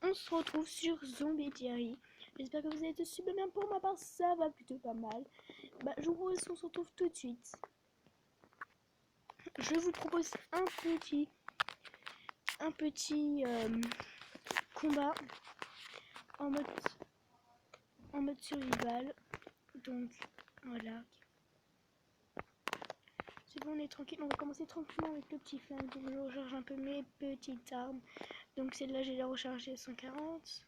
on se retrouve sur Zombie Diary. J'espère que vous êtes super bien. Pour ma part, ça va plutôt pas mal. Je vous propose qu'on se retrouve tout de suite. Je vous propose un petit combat en mode survival. Donc voilà. C'est bon, on est tranquille. On va commencer tranquillement avec le petit flingue. Donc je recharge un peu mes petites armes. Donc celle-là, j'ai la rechargée à 140.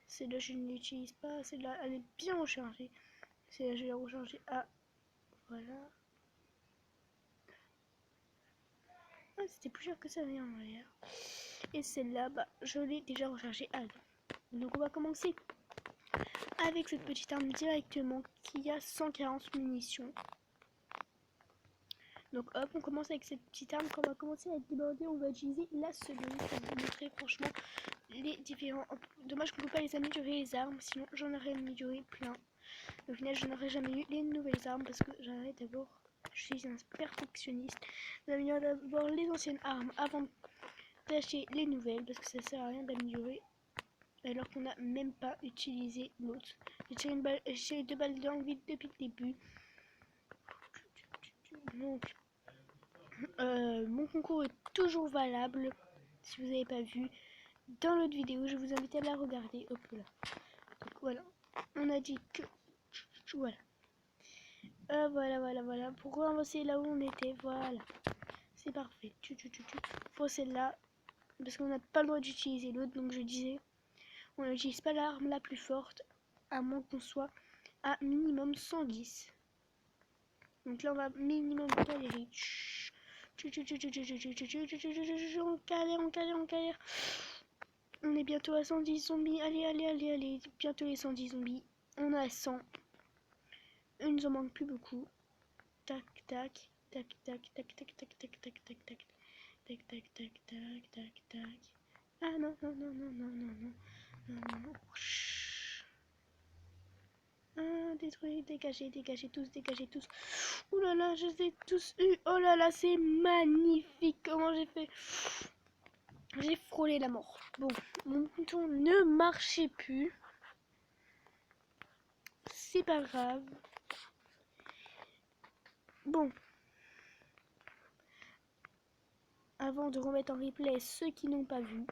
Celle-là, je ne l'utilise pas. Celle-là, elle est bien rechargée. Celle-là, je vais la recharger à... Voilà. Ah, c'était plus cher que ça, mais en arrière. Et celle-là, je l'ai déjà rechargée à 20. Donc on va commencer avec cette petite arme directement qui a 140 munitions. Donc hop, on commence avec cette petite arme. Quand on va commencer à déborder, on va utiliser la seconde pour vous montrer franchement les différents... Dommage qu'on ne peut pas les améliorer les armes, sinon j'en aurais amélioré plein. Au final, je n'aurais jamais eu les nouvelles armes parce que j'arrête d'abord... Je suis un perfectionniste. J'améliore d'abord les anciennes armes avant d'acheter les nouvelles parce que ça sert à rien d'améliorer alors qu'on n'a même pas utilisé l'autre. J'ai tiré 2 balles dans le vide depuis le début. Donc, mon concours est toujours valable. Si vous n'avez pas vu dans l'autre vidéo, je vous invite à la regarder. Hop là. Donc voilà. On a dit que... Voilà. Voilà. Pour avancer là où on était, voilà. C'est parfait. Faut celle-là. Parce qu'on n'a pas le droit d'utiliser l'autre. Donc je disais, on n'utilise pas l'arme la plus forte. À moins qu'on soit à minimum 110. Donc là on va minimum galérer. On galère. On est bientôt à 110 zombies. Allez. Bientôt les 110 zombies. On a 100. Il nous en manque plus beaucoup. Tac. Ah non. Ah, détruit, dégagez tous. Ouh là là, je les ai tous eu. Oh là là, c'est magnifique. Comment j'ai fait? J'ai frôlé la mort. Bon, mon bouton ne marchait plus. C'est pas grave. Bon. Avant de remettre en replay ceux qui n'ont pas vu.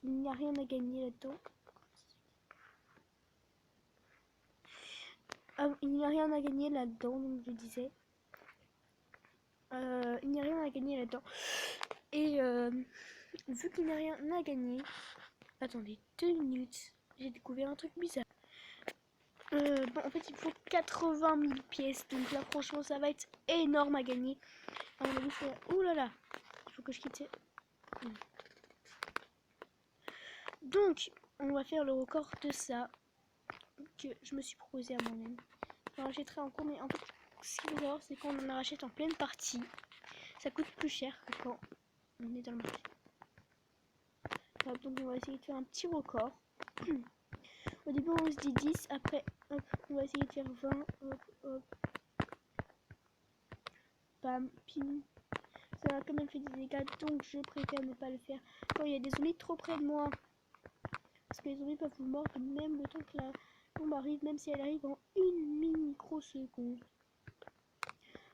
Il n'y a rien à gagner là-dedans. Il n'y a rien à gagner là-dedans, donc je disais. Il n'y a rien à gagner là-dedans. Et vu qu'il n'y a rien à gagner... Attendez, 2 minutes. J'ai découvert un truc bizarre. En fait, il faut 80 000 pièces. Donc là, franchement, ça va être énorme à gagner. À mon avis, c'est... Ouh là là. Il faut que je quitte... Donc, on va faire le record de ça. Que je me suis proposé à moi-même. J'en rachèterai en cours, mais en fait, ce qu'il faut savoir, c'est qu'on en rachète en pleine partie. Ça coûte plus cher que quand on est dans le marché. Voilà, donc on va essayer de faire un petit record. Au début on se dit 10, après hop, on va essayer de faire 20, hop. Bam, pim. Ça a quand même fait des dégâts, donc je préfère ne pas le faire quand il y a des zombies trop près de moi. Parce que les zombies peuvent vous mordre même le temps que la bombe arrive, même si elle arrive en une microseconde.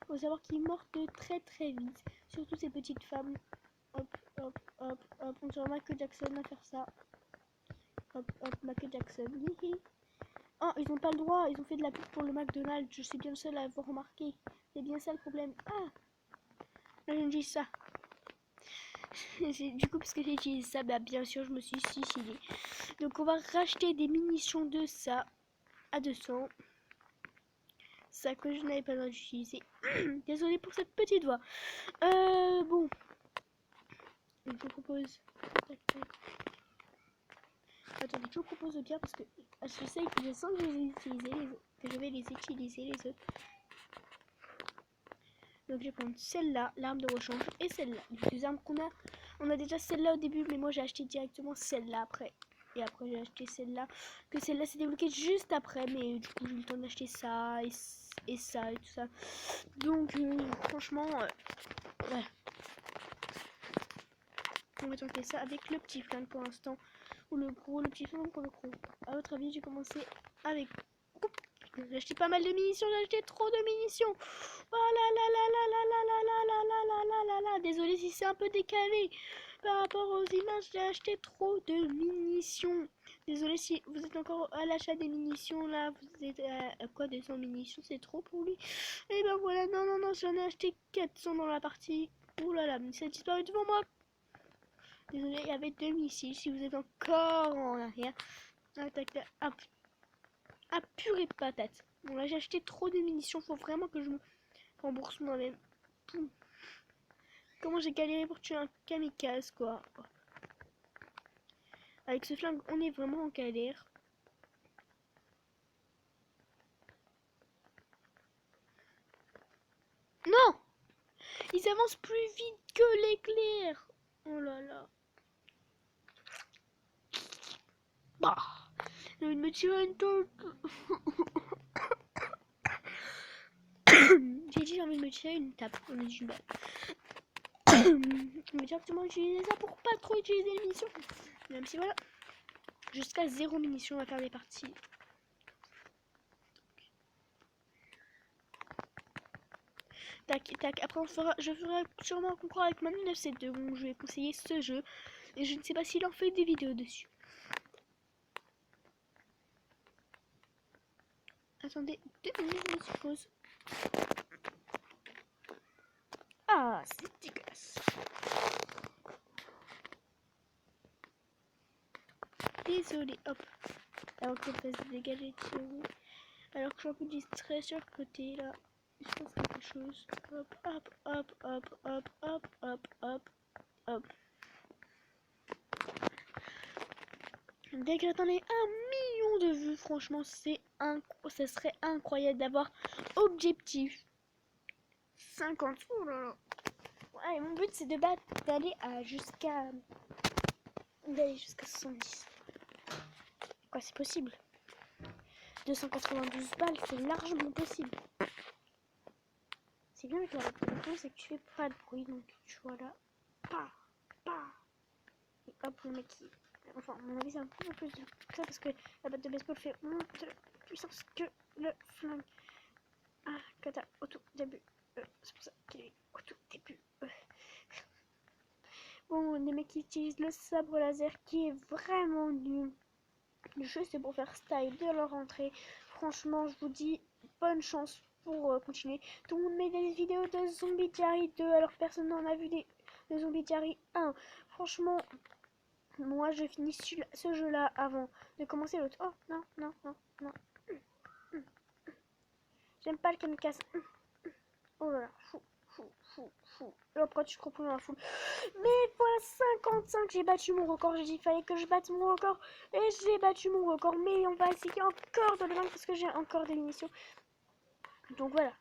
Faut savoir qu'ils mordent très vite, surtout ces petites femmes. Hop. On dirait Michael Jackson à faire ça. Hop, Michael Jackson. Hihi. Oh, ils n'ont pas le droit. Ils ont fait de la pub pour le McDonald's. Je suis bien le seul à avoir remarqué. C'est bien ça le problème. Ah, là, je dis ça. Du coup, parce que j'ai utilisé ça, bien sûr, je me suis suicidée. Donc, on va racheter des munitions de ça à 200. Ça que je n'avais pas le droit d'utiliser. Désolée pour cette petite voix. Bon. Je vous propose... Attendez, je vous propose de dire parce que je sais que je sens que je vais les utiliser les autres. Donc je vais prendre celle-là, l'arme de rechange, et celle-là. Les deux armes qu'on a. On a déjà celle-là au début, mais moi j'ai acheté directement celle-là après. Et après j'ai acheté celle-là. Que celle-là s'est débloquée juste après, mais du coup j'ai eu le temps d'acheter ça et ça et tout ça. Donc franchement, ouais. On va tenter ça avec le petit flingue pour l'instant. Ou le gros, le petit flingue pour le gros. À votre avis, j'ai commencé avec... Oh, j'ai acheté pas mal de munitions, j'ai acheté trop de munitions. Oh là là là là là là là là là là là là là là. Désolé si c'est un peu décalé. Par rapport aux images, j'ai acheté trop de munitions. Désolé si vous êtes encore à l'achat des munitions là. Vous êtes à quoi 200 munitions, c'est trop pour lui. Et ben voilà, non, non, non, j'en ai acheté 400 dans la partie. Ouh là là, mais ça a disparu devant moi. Désolé, il y avait 2 missiles. Si vous êtes encore en arrière. Attaque là. Hop. Ah, purée de patate. Bon, là, j'ai acheté trop de munitions. Faut vraiment que je me rembourse moi-même. Comment j'ai galéré pour tuer un kamikaze, quoi. Avec ce flingue, on est vraiment en galère. Non! Ils avancent plus vite que l'éclair. Oh là là. Bah. J'ai envie de me tirer une tête. J'ai dit j'ai envie de me tirer une tape. On est du mal. On va directement utiliser ça pour pas trop utiliser les munitions. Même si voilà. Jusqu'à 0 munitions, on va faire des parties. Tac, tac. Après, je ferai sûrement un concours avec Manu 972. Bon, je vais conseiller ce jeu. Et je ne sais pas s'il en fait des vidéos dessus. Attendez 2 minutes, je suppose. Ah, c'est dégueulasse. Désolé, hop. Alors que je fasse dégager de vous. Alors que je suis un peu distrait sur le côté là. Il se passe quelque chose. Hop, hop, hop, hop, hop, hop, hop, hop, hop. Dès que j'attendais 1 million de vues, franchement, ça serait incroyable d'avoir objectif 50. Oh là là. Ouais, mon but c'est d'aller jusqu'à 70. Quoi, c'est possible. 292 balles, c'est largement possible. C'est bien avec la réputation, c'est que tu fais pas de bruit, donc tu vois là. Pas, pas. Et hop, le mec qui... Enfin, à mon avis, c'est un peu plus de ça parce que la batte de baseball fait moins de puissance que le flingue. Ah, kata au tout début. C'est pour ça qu'il est au tout début. Bon, les mecs qui utilisent le sabre laser qui est vraiment nul. Le jeu, c'est pour faire style de leur entrée. Franchement, je vous dis bonne chance pour continuer. Tout le monde met des vidéos de Zombie Diary 2 alors que personne n'en a vu de Zombie Diary 1. Franchement, moi je finis ce jeu là avant de commencer l'autre. Oh non, non, non, non. J'aime pas le kamikaze. Oh là là, fou, fou, fou, fou. Et après tu te reprends dans la foule. Mais voilà 55, j'ai battu mon record. J'ai dit qu'il fallait que je batte mon record. Et j'ai battu mon record. Mais on va essayer encore de le vaincre parce que j'ai encore des munitions. Donc voilà.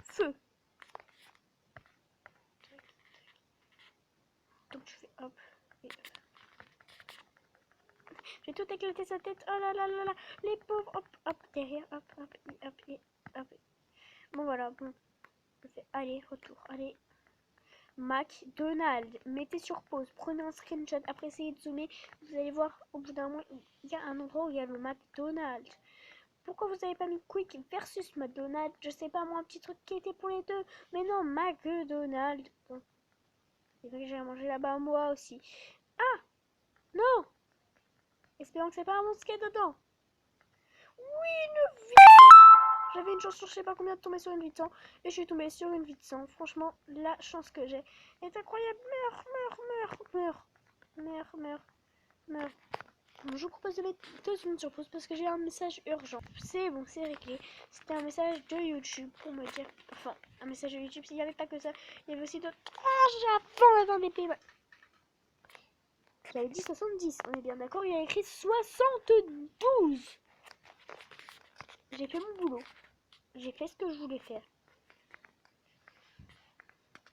Feu. Donc tu fais hop. Et... j'ai tout éclaté sa tête. Oh là là là là. Les pauvres. Hop, hop, derrière. Hop, hop, hop, hop, hop. Bon voilà, bon. Je fais allez, retour. Allez. McDonald's, mettez sur pause, prenez un screenshot, après essayez de zoomer, vous allez voir au bout d'un moment il y a un endroit où il y a le McDonald's. Pourquoi vous avez pas mis Quick versus McDonald's? Je sais pas moi, un petit truc qui était pour les deux, mais non, McDonald's. Bon. C'est vrai que j'ai mangé là-bas moi aussi. Ah non, espérons que c'est pas un monstre dedans. Oui, une vie. J'avais une chance sur je sais pas combien de tomber sur une vie de 100 et je suis tombée sur une vie de 100. Franchement, la chance que j'ai est incroyable. Meurs, meurs, meurs, meurs, meurs, meurs, meurs. Bon, je vous propose de mettre 2 secondes sur pause parce que j'ai un message urgent. C'est bon, c'est réglé. C'était un message de YouTube pour me dire... Enfin, un message de YouTube, s'il n'y avait pas que ça, il y avait aussi d'autres... Ah, Japon dans des pays... J'avais dit 70, on est bien d'accord, il y a écrit 72. J'ai fait mon boulot. J'ai fait ce que je voulais faire.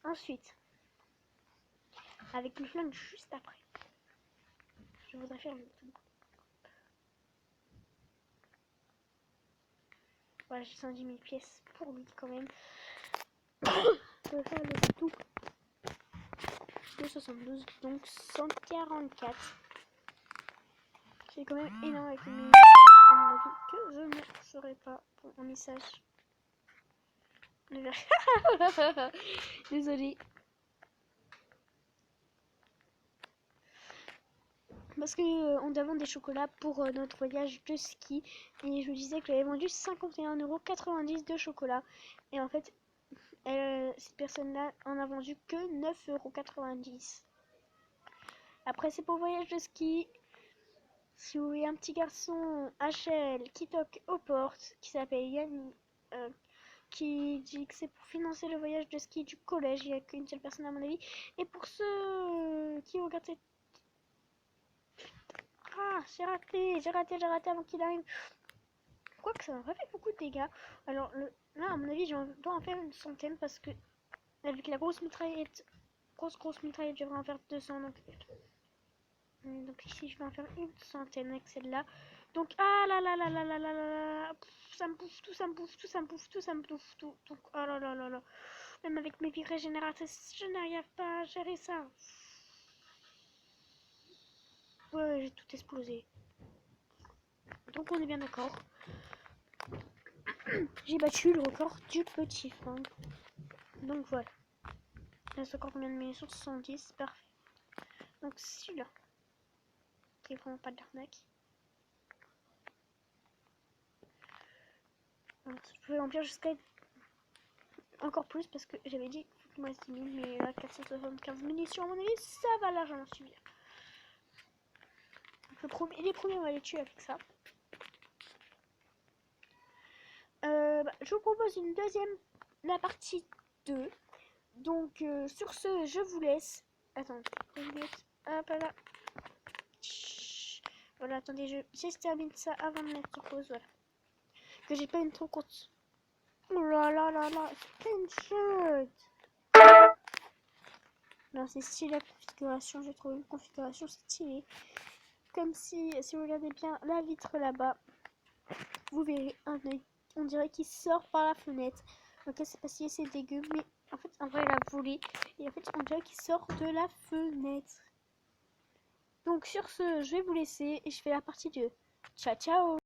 Ensuite, avec le flingue juste après, je voudrais faire le tout. Voilà, j'ai 110 000 pièces pour lui quand même. Je vais faire le tout. 2,72, donc 144. C'est quand même énorme avec le mini-message, à mon avis, que je ne ferai pas pour un message. Désolée. Parce que on doit vendre des chocolats pour notre voyage de ski. Et je vous disais que j'avais vendu 51,90 € de chocolat. Et en fait, cette personne-là en a vendu que 9,90 €. Après, c'est pour le voyage de ski. Si vous voyez un petit garçon HL qui toque aux portes, qui s'appelle Yannick, qui dit que c'est pour financer le voyage de ski du collège, il n'y a qu'une seule personne à mon avis. Et pour ceux qui regardent cette... Ah, j'ai raté avant qu'il arrive. Quoique ça m'a pas fait beaucoup de dégâts. Alors là, à mon avis, je dois en faire une centaine parce que avec la grosse mitraillette, grosse mitraillette, je devrais en faire 200. Donc ici, je vais en faire une centaine avec celle-là. Donc, ah là là là là là là là, ça me bouffe tout, ça me bouffe tout, ça me bouffe tout, ça me bouffe tout. Donc, oh là là là là. Même avec mes vies régénératrices, je n'arrive pas à gérer ça. Ouais, j'ai tout explosé. Donc, on est bien d'accord. J'ai battu le record du petit flingue. Donc, voilà. Il reste encore combien de munitions? 70, parfait. Donc, celui-là. Qui est vraiment pas de l'arnaque. Je peux remplir jusqu'à encore plus parce que j'avais dit qu'il me reste 10 000, mais là 475 munitions à mon avis, ça va largement suffire. Les premiers on va les tuer avec ça. Je vous propose une deuxième, la partie 2. Donc sur ce, je vous laisse. Attendez, hop là. Voilà, attendez, je termine ça avant de mettre sur pause, voilà. Que j'ai pas une trop courte. Oh là là là là, screenshot. Non, c'est stylé la configuration, j'ai trouvé une configuration stylée. Comme si vous regardez bien la vitre là-bas, vous verrez un œil, on dirait qu'il sort par la fenêtre. Ok, c'est pas si c'est dégueu, mais en fait, en vrai, il a volé. Et en fait, on dirait qu'il sort de la fenêtre. Donc sur ce, je vais vous laisser et je fais la partie 2. Ciao, ciao!